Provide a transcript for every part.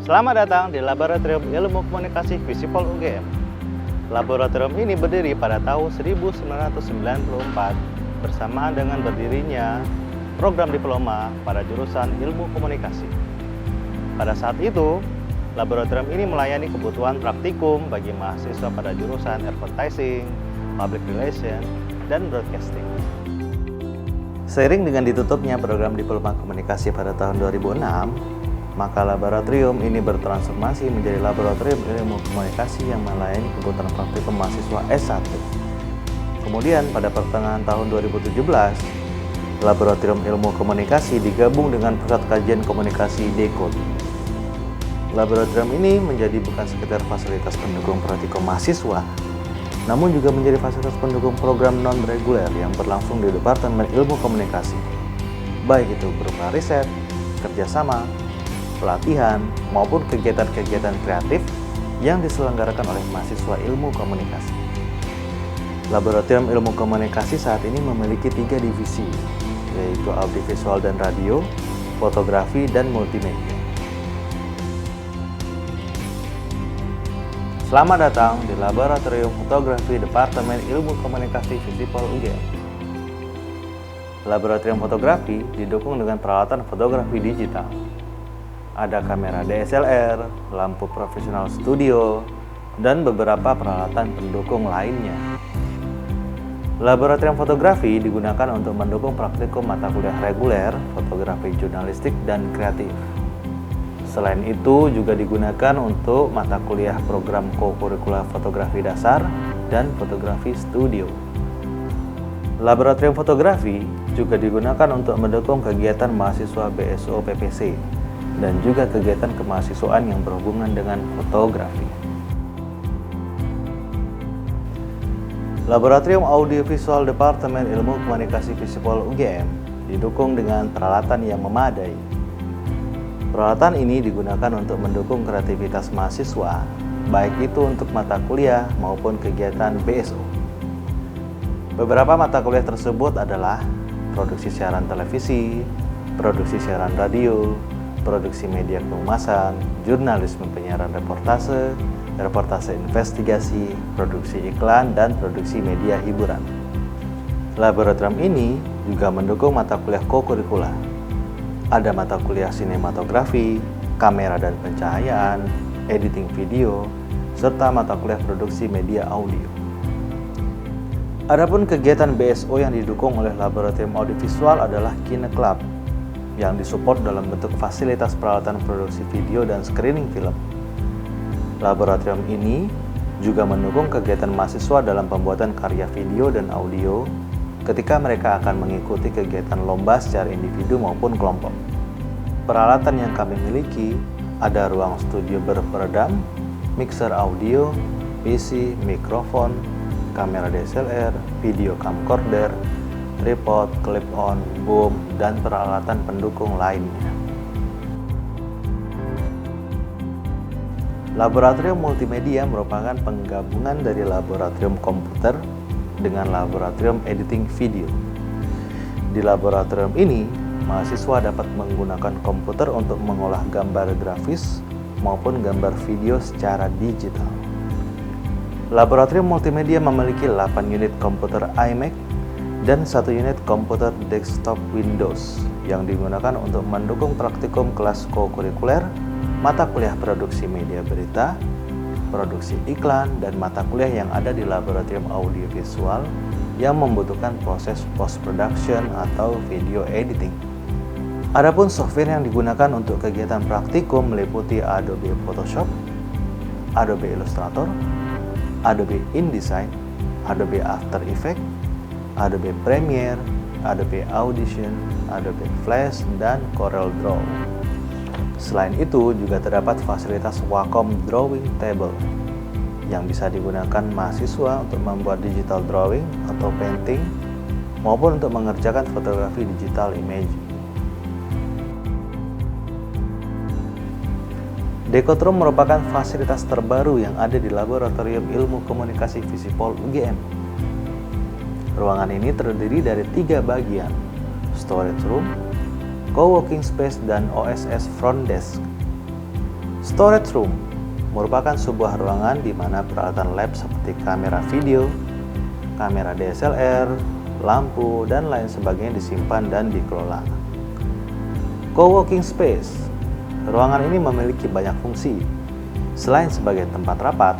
Selamat datang di Laboratorium Ilmu Komunikasi Visipol UGM. Laboratorium ini berdiri pada tahun 1994 bersamaan dengan berdirinya program diploma pada jurusan Ilmu Komunikasi. Pada saat itu, laboratorium ini melayani kebutuhan praktikum bagi mahasiswa pada jurusan Advertising, Public Relations, dan Broadcasting. Seiring dengan ditutupnya program diploma komunikasi pada tahun 2006, maka laboratorium ini bertransformasi menjadi laboratorium ilmu komunikasi yang melayani kebutuhan praktikum mahasiswa S1. Kemudian pada pertengahan tahun 2017, laboratorium ilmu komunikasi digabung dengan pusat kajian komunikasi DECODE. Laboratorium ini menjadi bukan sekedar fasilitas pendukung praktikum mahasiswa, namun juga menjadi fasilitas pendukung program non-reguler yang berlangsung di Departemen Ilmu Komunikasi, baik itu berupa riset, kerjasama, pelatihan, maupun kegiatan-kegiatan kreatif yang diselenggarakan oleh mahasiswa ilmu komunikasi. Laboratorium Ilmu Komunikasi saat ini memiliki 3 divisi, yaitu audiovisual dan radio, fotografi, dan multimedia. Selamat datang di Laboratorium Fotografi Departemen Ilmu Komunikasi Visipol UGM. Laboratorium fotografi didukung dengan peralatan fotografi digital. Ada kamera DSLR, lampu profesional studio, dan beberapa peralatan pendukung lainnya. Laboratorium fotografi digunakan untuk mendukung praktikum mata kuliah reguler, fotografi jurnalistik, dan kreatif. Selain itu juga digunakan untuk mata kuliah program co-curricular fotografi dasar dan fotografi studio. Laboratorium fotografi juga digunakan untuk mendukung kegiatan mahasiswa BSO PPC dan juga kegiatan kemahasiswaan yang berhubungan dengan fotografi. Laboratorium Audiovisual Departemen Ilmu Komunikasi Visipol UGM didukung dengan peralatan yang memadai. Peralatan ini digunakan untuk mendukung kreativitas mahasiswa, baik itu untuk mata kuliah maupun kegiatan BSO. Beberapa mata kuliah tersebut adalah produksi siaran televisi, produksi siaran radio, produksi media kehumasan, jurnalisme penyiaran reportase, reportase investigasi, produksi iklan, dan produksi media hiburan. Laboratorium ini juga mendukung mata kuliah co-curricular. Ada mata kuliah sinematografi, kamera dan pencahayaan, editing video, serta mata kuliah produksi media audio. Adapun kegiatan BSO yang didukung oleh Laboratorium Audiovisual adalah Kine Club, yang disupport dalam bentuk fasilitas peralatan produksi video dan screening film. Laboratorium ini juga mendukung kegiatan mahasiswa dalam pembuatan karya video dan audio ketika mereka akan mengikuti kegiatan lomba secara individu maupun kelompok. Peralatan yang kami miliki ada ruang studio berperedam, mixer audio, PC, mikrofon, kamera DSLR, video camcorder, tripod, clip-on, boom, dan peralatan pendukung lainnya. Laboratorium multimedia merupakan penggabungan dari laboratorium komputer dengan laboratorium editing video. Di laboratorium ini, mahasiswa dapat menggunakan komputer untuk mengolah gambar grafis maupun gambar video secara digital. Laboratorium multimedia memiliki 8 unit komputer iMac dan 1 unit komputer desktop Windows yang digunakan untuk mendukung praktikum kelas co-curricular, mata kuliah produksi media berita, produksi iklan, dan mata kuliah yang ada di laboratorium audiovisual yang membutuhkan proses post-production atau video editing. Adapun software yang digunakan untuk kegiatan praktikum meliputi Adobe Photoshop, Adobe Illustrator, Adobe InDesign, Adobe After Effects, Adobe Premiere, Adobe Audition, Adobe Flash, dan CorelDRAW. Selain itu, juga terdapat fasilitas Wacom Drawing Table yang bisa digunakan mahasiswa untuk membuat digital drawing atau painting maupun untuk mengerjakan fotografi digital imaging. DECODE Room merupakan fasilitas terbaru yang ada di Laboratorium Ilmu Komunikasi Visipol UGM. Ruangan ini terdiri dari 3 bagian, storage room, co-working space, dan OSS front desk. Storage room merupakan sebuah ruangan di mana peralatan lab seperti kamera video, kamera DSLR, lampu, dan lain sebagainya disimpan dan dikelola. Co-working space. Ruangan ini memiliki banyak fungsi. Selain sebagai tempat rapat,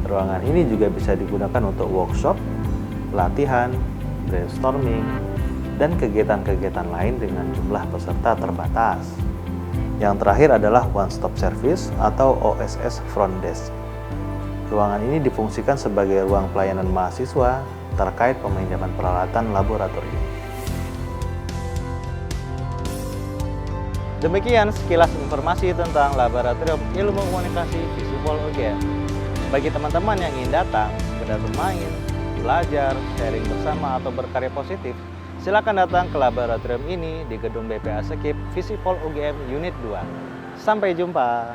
ruangan ini juga bisa digunakan untuk workshop, latihan, brainstorming, dan kegiatan-kegiatan lain dengan jumlah peserta terbatas. Yang terakhir adalah One Stop Service atau OSS Front Desk. Ruangan ini difungsikan sebagai ruang pelayanan mahasiswa terkait peminjaman peralatan laboratorium. Demikian sekilas informasi tentang Laboratorium Ilmu Komunikasi Visipol UGM. Bagi teman-teman yang ingin datang, sekedar bermain, belajar, sharing bersama atau berkarya positif, silakan datang ke laboratorium ini di gedung BPA Sekip Visipol UGM Unit 2. Sampai jumpa.